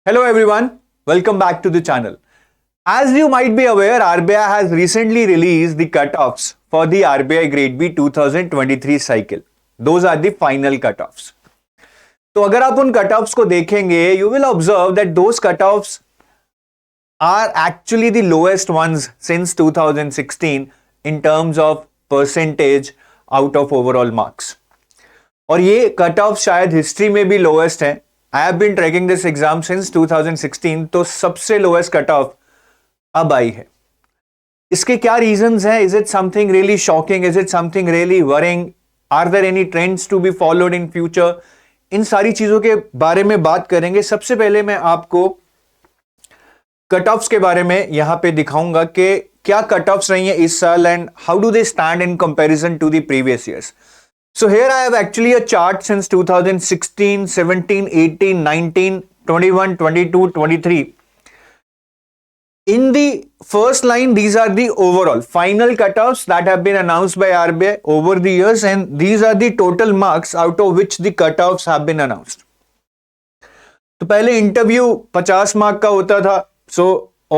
Hello everyone, welcome back to the channel. As you might be aware, RBI has recently released the cutoffs for the RBI Grade B 2023 cycle. Those are the final cutoffs. तो अगर आप उन cutoffs को देखेंगे, you will observe that those cutoffs are actually the lowest ones since 2016 in terms of percentage out of overall marks. और ये cutoffs शायद history में भी lowest है. I have been tracking this exam since 2016, तो सबसे lowest cutoff अब आई है. इसके क्या reasons हैं? Is it something really shocking? Is it something really worrying? Are there any trends to be followed in future? इन सारी चीजों के बारे में बात करेंगे. सबसे पहले मैं आपको कटऑफ्स के बारे में यहां पे दिखाऊंगा कि क्या कटऑफ्स रही हैं इस साल and how do they stand in comparison to the previous years. So here I have actually a chart since 2016, 17, 18, 19, 21, 22, 23. In the first line, these are the overall final cutoffs that have been announced by RBI over the years, and these are the total marks out of which the cutoffs have been announced. तो पहले interview 50 mark का होता था. So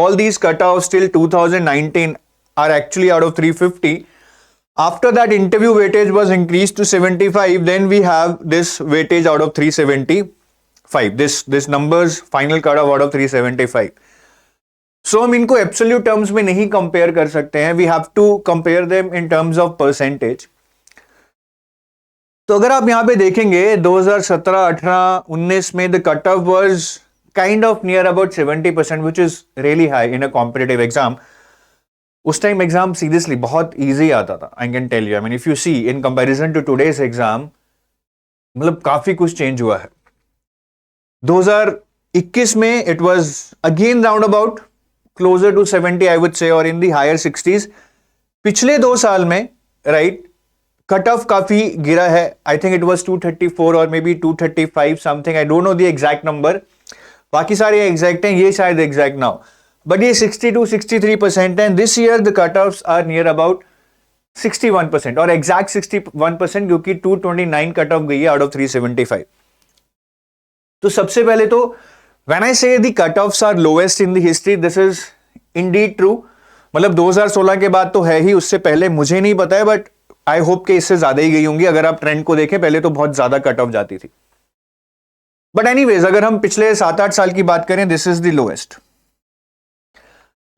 all these cutoffs till 2019 are actually out of 350. After that, interview weightage was increased to 75. Then we have this weightage out of 375. This numbers final cutoff out of 375. So हम इनको absolute terms में नहीं compare कर सकते हैं. We have to compare them in terms of percentage. तो अगर आप यहाँ पे देखेंगे 2017, 18, 19 में the cutoff was kind of near about 70%, which is really high in a competitive exam. उस टाइम एग्जाम सीरियसली बहुत इजी आता था. I can tell you. I mean if you see in comparison to today's exam, मतलब काफी कुछ change हुआ है. 2021 में it was again round about closer to 70 I would say, और इन दी हायर 60s. पिछले 2 साल में राइट कट ऑफ काफी गिरा है. आई थिंक इट वाज 234 और may be 235 something. I don't know the exact number. बाकी सारे एग्जैक्ट हैं, ये शायद एग्जैक्ट ना हो. But ये 62-63% and this year the cutoffs are near about 61% और exact 61% क्योंकि 229 cutoff गई है out of 375. तो सबसे पहले तो when I say the cutoffs are lowest in the history, this is indeed true. मतलब 2016 के बाद तो है ही, उससे पहले मुझे नहीं पता है, बट आई होप कि इससे ज्यादा ही गई होंगी. अगर आप ट्रेंड को देखें, पहले तो बहुत ज्यादा कट ऑफ जाती थी. बट एनीवेज, अगर हम पिछले 7-8 साल की बात करें, दिस इज द लोएस्ट.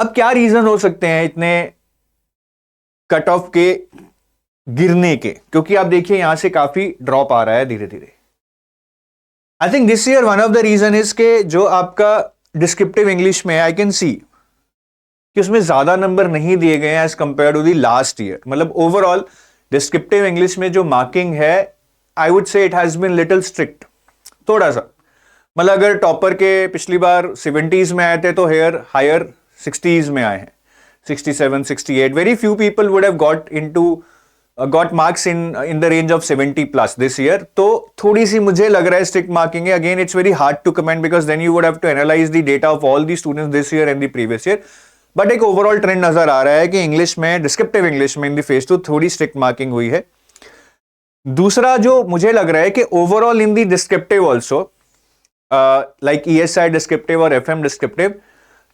अब क्या रीजन हो सकते हैं इतने कट ऑफ के गिरने के? क्योंकि आप देखिए यहां से काफी ड्रॉप आ रहा है धीरे धीरे. I think this year one of the reason is के जो आपका डिस्क्रिप्टिव इंग्लिश में आई कैन सी कि उसमें ज्यादा नंबर नहीं दिए गए हैं as compare to the last year. मतलब ओवरऑल डिस्क्रिप्टिव इंग्लिश में जो मार्किंग है, I would say it has been little strict. थोड़ा सा मतलब अगर टॉपर के पिछली बार 70s में आए थे तो हेयर हायर 60s में आए हैं, 67, 68. Very few people would have got marks in the range of 70 plus this year. तो थोड़ी सी मुझे लग रहा है स्ट्रिक्ट मार्किंग है. Again, it's very hard to comment because then you would have to analyze the data of all the students this year and the previous year. But एक overall trend नजर आ रहा है कि इंग्लिश में, descriptive English में in the phase 2 थोड़ी strict marking हुई है. दूसरा जो मुझे लग रहा है कि overall in the descriptive also like ESI descriptive और FM डिस्क्रिप्टिव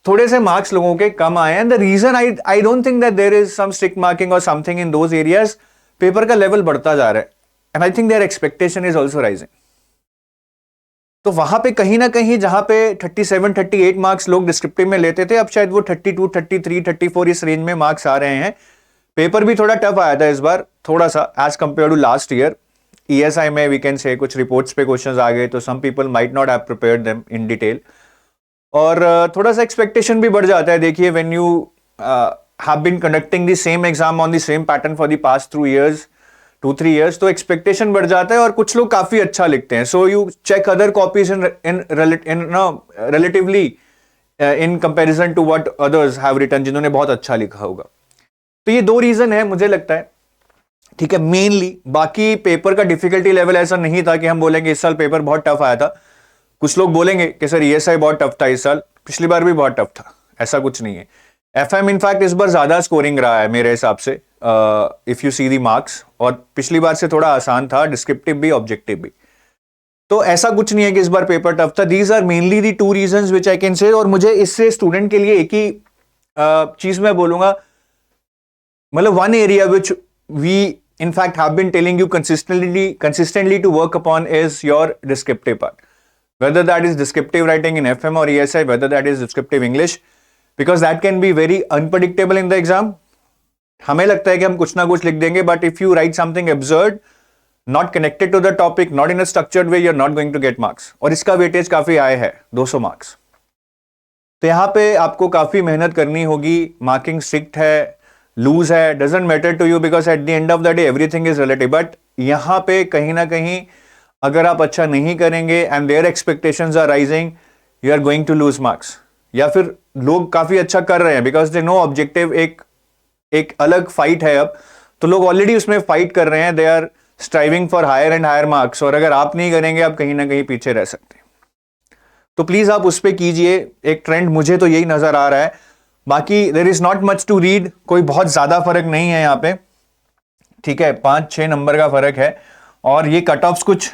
थोड़े से मार्क्स लोगों के कम आए हैं. The reason I don't think that there is some strict marking और something in those areas. Paper का लेवल बढ़ता जा रहा है and I think there expectation is also rising. तो वहां पे कहीं ना कहीं जहां पे 37, 38 मार्क्स लोग डिस्क्रिप्टिव में लेते थे, अब शायद वो 32, 33, 34 इस रेंज में मार्क्स आ रहे हैं. पेपर भी थोड़ा टफ आया था इस बार, थोड़ा सा as compare to last year. ESI में वी कैन से कुछ रिपोर्ट्स पे क्वेश्चंस आ गए, तो some people might not have prepared them in detail. और थोड़ा सा एक्सपेक्टेशन भी बढ़ जाता है. देखिए when you have been conducting the same exam on the same pattern for the past 2-3 years, तो एक्सपेक्टेशन बढ़ जाता है और कुछ लोग काफी अच्छा लिखते हैं. So you check other copies in relatively in comparison to what others have written, जिन्होंने बहुत अच्छा लिखा होगा. तो ये 2 रीजन है मुझे लगता है. ठीक है, मेनली. बाकी पेपर का डिफिकल्टी लेवल ऐसा नहीं था कि हम बोलेंगे इस साल पेपर बहुत टफ आया था. कुछ लोग बोलेंगे कि सर ESI बहुत टफ था इस साल, पिछली बार भी बहुत टफ था. ऐसा कुछ नहीं है. FM इनफैक्ट इस बार ज्यादा स्कोरिंग रहा है मेरे हिसाब से, if you see the marks, और पिछली बार से थोड़ा आसान था, डिस्क्रिप्टिव भी ऑब्जेक्टिव भी. तो ऐसा कुछ नहीं है कि इस बार पेपर टफ था. These are mainly the 2 reasons which I can say. और मुझे इससे स्टूडेंट के लिए एक ही चीज मैं बोलूंगा, मतलब one area which we in fact have been telling you consistently to work upon is your descriptive part, whether that is descriptive writing in FM or ESI, whether that is descriptive English, because that can be very unpredictable in the exam. हमें लगता है कि हम कुछ ना कुछ लिख देंगे, but if you write something absurd, not connected to the topic, not in a structured way, you're not going to get marks. और इसका वेटेज काफी हाई है, 200 मार्क्स. तो यहां पे आपको काफी मेहनत करनी होगी. मार्किंग स्ट्रिक्ट है, लूज है, doesn't matter to you, because at the end of the day everything is relative. But यहां पे कहीं ना कहीं अगर आप अच्छा नहीं करेंगे and their expectations are rising, you are going to lose marks. या फिर लोग काफी अच्छा कर रहे हैं बिकॉज दे नो ऑब्जेक्टिव, एक अलग फाइट है अब, तो लोग ऑलरेडी उसमें फाइट कर रहे हैं. They are striving for higher and higher marks. और अगर आप नहीं करेंगे, आप कहीं ना कहीं पीछे रह सकते हैं. तो प्लीज आप उस पर कीजिए. एक ट्रेंड मुझे तो यही नजर आ रहा है. बाकी there is not much to read, कोई बहुत ज्यादा फर्क नहीं है यहाँ पे, ठीक है. 5-6 नंबर का फर्क है. और ये कट ऑफ्स कुछ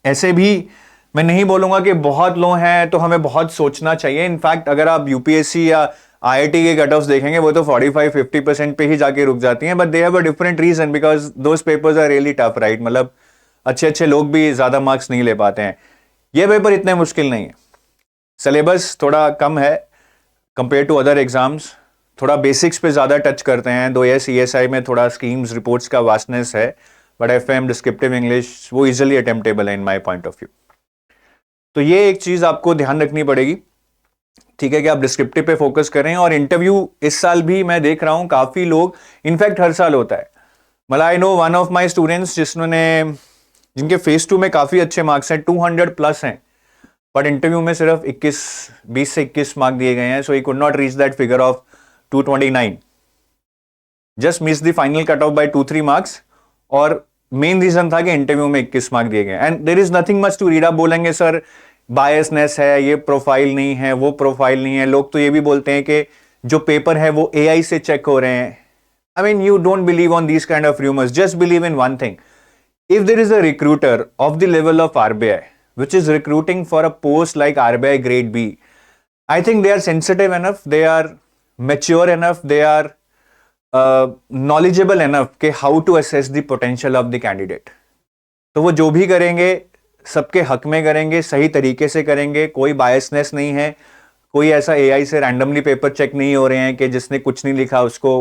ऐसे भी मैं नहीं बोलूंगा कि बहुत लो हैं तो हमें बहुत सोचना चाहिए. इनफैक्ट अगर आप यूपीएससी या आईआईटी के कट ऑफ्स देखेंगे, वो तो 45-50% पे ही जाके रुक जाती हैं. But they have a different reason, because those papers are really tough, right. मतलब अच्छे लोग भी ज्यादा मार्क्स नहीं ले पाते हैं. ये पेपर इतने मुश्किल नहीं है. सिलेबस थोड़ा कम है कंपेयर टू अदर एग्जाम्स. थोड़ा बेसिक्स पे ज्यादा टच करते हैं. दो ये सीएसआई में थोड़ा स्कीम्स रिपोर्ट्स का वास्टनेस है, बट एफएम डिस्क्रिप्टिव इंग्लिश वो इजीली अटेम्प्टेबल है in my point of view. तो ये एक चीज आपको ध्यान रखनी पड़ेगी, ठीक है, कि आप डिस्क्रिप्टिव पे फोकस करें. और इंटरव्यू इस साल भी मैं देख रहा हूं काफी लोग, इनफैक्ट हर साल होता है. मतलब I know one of my students जिनके फेज 2 में काफी अच्छे मार्क्स हैं, 200 प्लस हैं, बट इंटरव्यू में सिर्फ 20 से 21 मार्क दिए गए हैं. So he could not reach that figure of 229, just miss the final cut off by 2-3 marks. और मेन रीजन था कि इंटरव्यू में 21 मार्क दिए गए. And there is nothing much to read. आप बोलेंगे सर बायसनेस है, ये प्रोफाइल नहीं है, वो प्रोफाइल नहीं है. लोग तो ये भी बोलते हैं कि जो पेपर है वो एआई से चेक हो रहे हैं. I mean you don't believe on these kind of rumours. Just believe in one thing. If there is a recruiter of the level of RBI which is recruiting for a post like RBI grade B, I think they are sensitive enough, they are mature enough, they are knowledgeable enough कि how to assess the potential of the candidate. तो वो जो भी करेंगे सबके हक में करेंगे, सही तरीके से करेंगे. कोई बायसनेस नहीं है, कोई ऐसा एआई से रैंडमली पेपर चेक नहीं हो रहे हैं कि जिसने कुछ नहीं लिखा उसको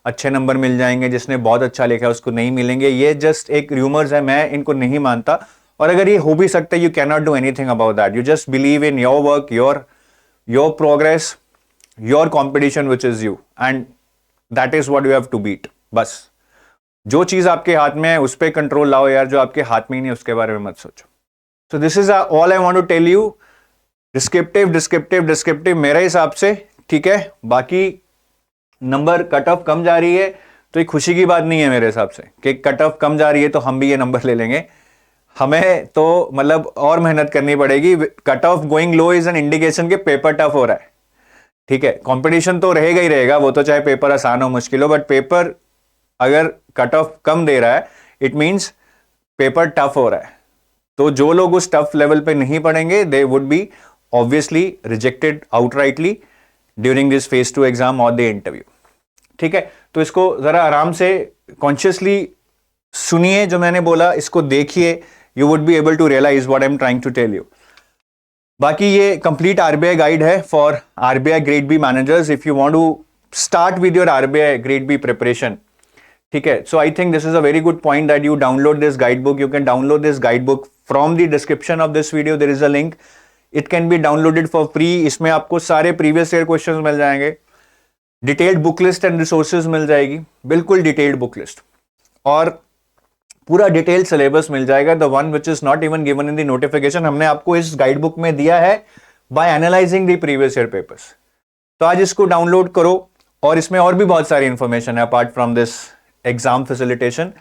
अच्छे नंबर मिल जाएंगे, जिसने बहुत अच्छा लिखा उसको नहीं मिलेंगे. ये जस्ट एक रूमर्स है, मैं इनको नहीं मानता. और अगर ये हो भी सकता है, you can not do anything about that. You just believe in your work, your progress, your competition which is you, and that is what you have to beat. बस जो चीज आपके हाथ में है उस पर कंट्रोल लाओ यार. जो आपके हाथ में ही नहीं उसके बारे में मत सोचो. So this is all I want to tell you. Descriptive मेरे हिसाब से ठीक है. बाकी नंबर कट ऑफ कम जा रही है तो एक खुशी की बात नहीं है मेरे हिसाब से कि कट ऑफ कम जा रही है तो हम भी ये नंबर ले लेंगे. हमें तो मतलब और मेहनत करनी पड़ेगी. Cut off going low is an indication के पेपर टफ हो रहा है, ठीक है. कंपटीशन तो रहेगा ही रहेगा, वो तो चाहे पेपर आसान हो मुश्किल हो, बट पेपर अगर कट ऑफ कम दे रहा है इट मींस पेपर टफ हो रहा है. तो जो लोग उस टफ लेवल पे नहीं पढ़ेंगे they would be obviously rejected outrightly during this phase 2 exam और द इंटरव्यू, ठीक है. तो इसको जरा आराम से कॉन्शियसली सुनिए, जो मैंने बोला इसको देखिए. You would be able to realize what I'm trying to tell you. बाकी ये complete RBI guide है for RBI Grade B managers if you want to start with your RBI Grade B preparation. ठीक है. So I think this is a very good point that you download this guidebook. You can download this guidebook from the description of this video. There is a link. It can be downloaded for free. इसमें आपको सारे previous year questions मिल जाएंगे. Detailed book list and resources मिल जाएगी. बिल्कुल detailed book list. और पूरा detail syllabus मिल जाएगा. The one which is not even given in the notification हमने आपको इस गाइडबुक में दिया है by analysing the previous year papers. तो आज इसको डाउनलोड करो. और इसमें और भी बहुत सारी इंफॉर्मेशन है apart from this exam facilitation.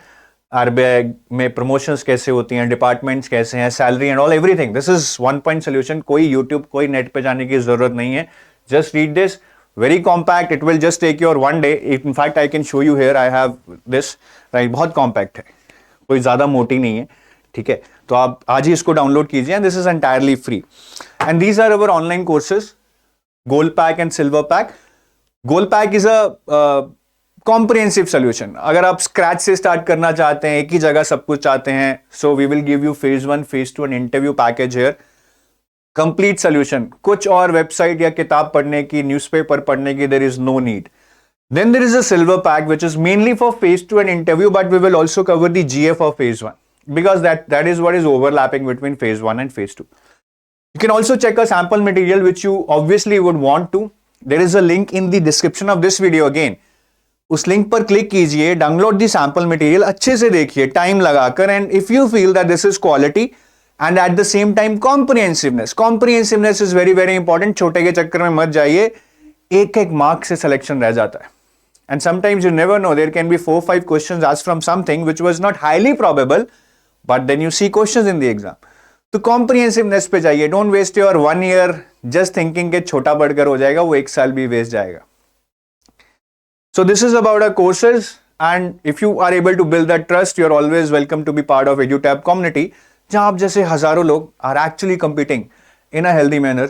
RBI में प्रमोशंस कैसे होती हैं, डिपार्टमेंट्स कैसे हैं, salary and all everything. This is one point solution. कोई यूट्यूब कोई नेट पे जाने की जरूरत नहीं है. Just read this. Very compact. It will just take your one day. In fact I can show you here. I have this. Right. बहुत compact है, कोई ज्यादा मोटी नहीं है, ठीक है, तो आप आज ही इसको डाउनलोड कीजिए and this is entirely free and these are our online courses gold pack and silver pack. Gold pack is a comprehensive solution. अगर आप स्क्रैच से स्टार्ट करना चाहते हैं, एक ही जगह सब कुछ चाहते हैं, so we will give you phase 1 phase 2 and interview package here. Complete solution. कुछ और वेबसाइट या किताब पढ़ने की, न्यूज़पेपर पढ़ने की there is no need. Then there is a silver pack which is mainly for phase 2 and interview, but we will also cover the GF of phase 1 because that is what is overlapping between phase 1 and phase 2. You can also check a sample material which you obviously would want to. There is a link in the description of this video again. उस link पर click कीजिए, download the sample material, अच्छे से देखिए time लगाकर, and if you feel that this is quality and at the same time comprehensiveness is very very important. छोटे के चक्कर में मत जाइए, एक एक मार्क से सिलेक्शन रह जाता है. And sometimes you never know, there can be 4-5 questions asked from something which was not highly probable, but then you see questions in the exam. तो comprehensiveness पे जाइए. Don't waste your 1 year just thinking कि छोटा बढ़कर हो जाएगा, वो 1 साल भी वेस्ट जाएगा. So this is about our courses, and if you are able to build that trust, you're always welcome to be part of EduTab community, जहां आप जैसे हजारों लोग are actually competing in a healthy manner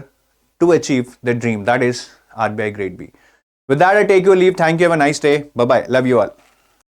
to achieve their dream, that is RBI Grade B. With that, I take your leave. Thank you. Have a nice day. Bye-bye. Love you all.